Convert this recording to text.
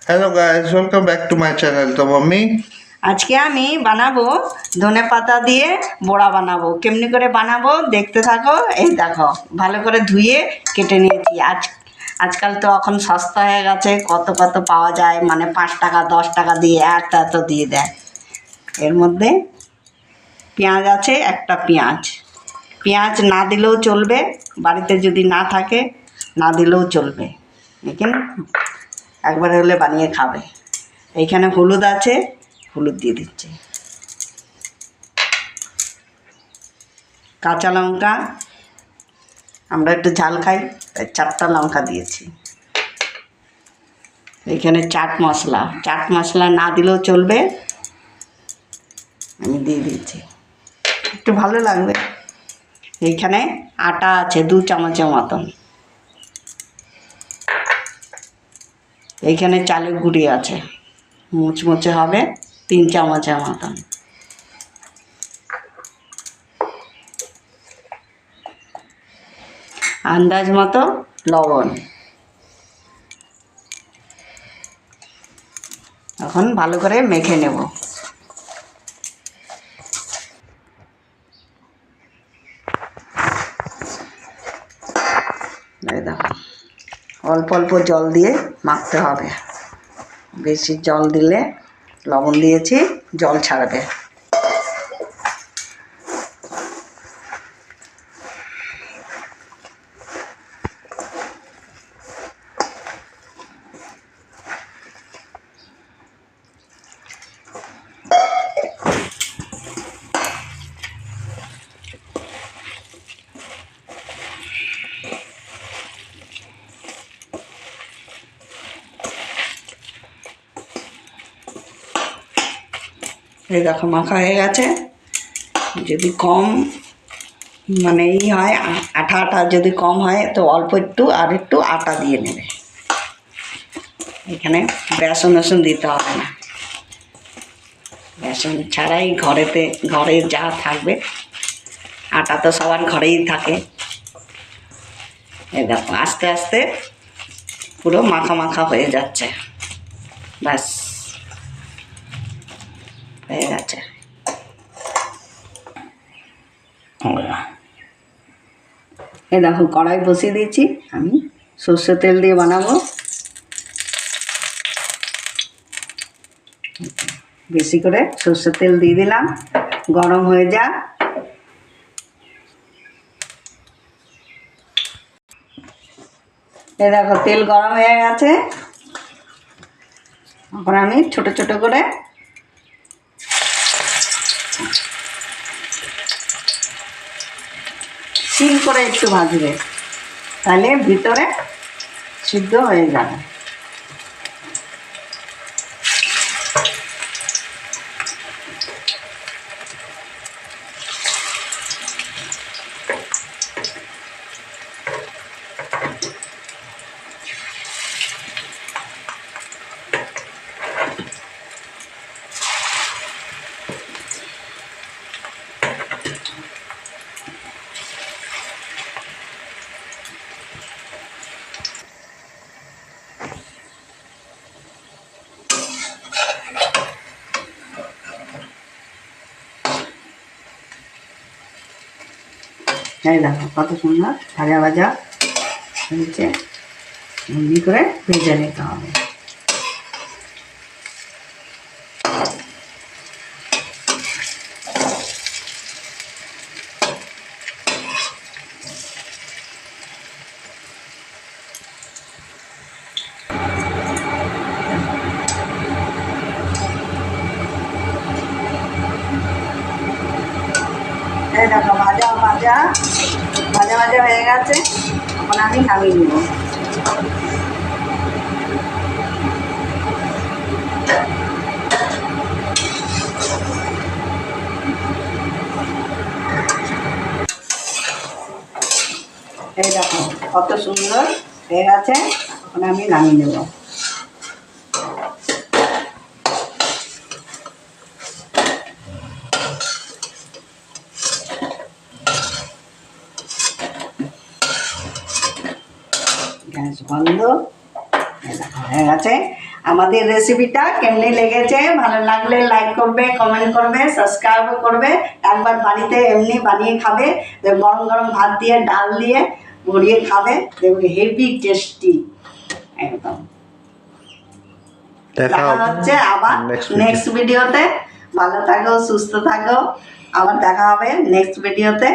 Hello guys, welcome back to my channel. তো mummy আজকে আমি বানাবো ধনে পাতা দিয়ে বড়া বানাবো। কেমনি করে বানাবো দেখতে থাকো। এই দেখো ভালো করে ধুয়ে কেটে নিয়েছি। আজকাল তো এখন সস্তা হয়ে গেছে, কত কত পাওয়া যায়, মানে 5 টাকা 10 টাকা দিয়ে এত এত দিয়ে দেয়। এর মধ্যে পেঁয়াজ আছে, একটা পেঁয়াজ না দিলেও চলবে, বাড়িতে যদি না থাকে না দিলেও চলবে, লেকিন একবার হলে বানিয়ে খাবে। এইখানে হলুদ আছে, হলুদ দিয়ে দিচ্ছি। কাঁচা লঙ্কা, আমরা একটু ঝাল খাই তাই 4টা লঙ্কা দিয়েছি। এখানে চাট মশলা না দিলেও চলবে, আমি দিয়ে দিচ্ছি, একটু ভালো লাগবে। এইখানে আটা আছে 2 চামচের মতন। এইখানে চালের গুঁড়ি আছে, মুচমুচে হবে, 3 চামচের মতন। আন্দাজ মতো লবণ। এখন ভালো করে মেখে নেব। এই দেখো অল্প অল্প জল দিয়ে মাখতে হবে, বেশি জল দিলে, লবণ দিয়েছি জল ছাড়বে। এই দেখো মাখা হয়ে গেছে। যদি কম মানে হয়, আঠা যদি কম হয় তো অল্প একটু আর একটু আটা দিয়ে নেবে। এখানে বেসন দিতে হবে না, বেসন ছাড়াই ঘরে যা থাকবে, আটা তো সবার ঘরেই থাকে। এই দেখো আস্তে আস্তে পুরো মাখা হয়ে যাচ্ছে, ব্যাস হয়ে গেছে। এই দেখো কড়াই বসিয়ে দিয়েছি, আমি সর্ষের তেল দিয়ে বানাবো। বেশি করে সর্ষের তেল দিয়ে দিলাম, গরম হয়ে যা। এই দেখো তেল গরম হয়ে গেছে। এখন আমি ছোট ছোট করে সিল করে একটু ভাজবে, তাহলে ভিতরে সিদ্ধ হয়ে যাবে। এই দেখো কত সুন্দর ভাজা হয়েছে, এমনি করে ভেজে নিতে হবে। এই দেখো ভাজা হয়ে গেছে, এখন আমি নামিয়ে নেব। এই দেখো কত সুন্দর হয়ে গেছে, এখন আমি নামিয়ে নেব। গ্যাস বন্ধ। হয়ে গেছে আমাদের রেসিপিটা। কেমনি লেগেছে, ভালো লাগলে লাইক করবে, কমেন্ট করবে, সাবস্ক্রাইবও করবে। একবার বাড়িতে এমনি বানিয়ে খাবে, গরম গরম ভাত দিয়ে ডাল দিয়ে ভরিয়ে খাবে, দেখবে হেভি টেস্টি একদম। দেখা দেখা হচ্ছে আবার নেক্সট ভিডিওতে। ভালো থাকো, সুস্থ থাকো, আবার দেখা হবে নেক্সট ভিডিওতে।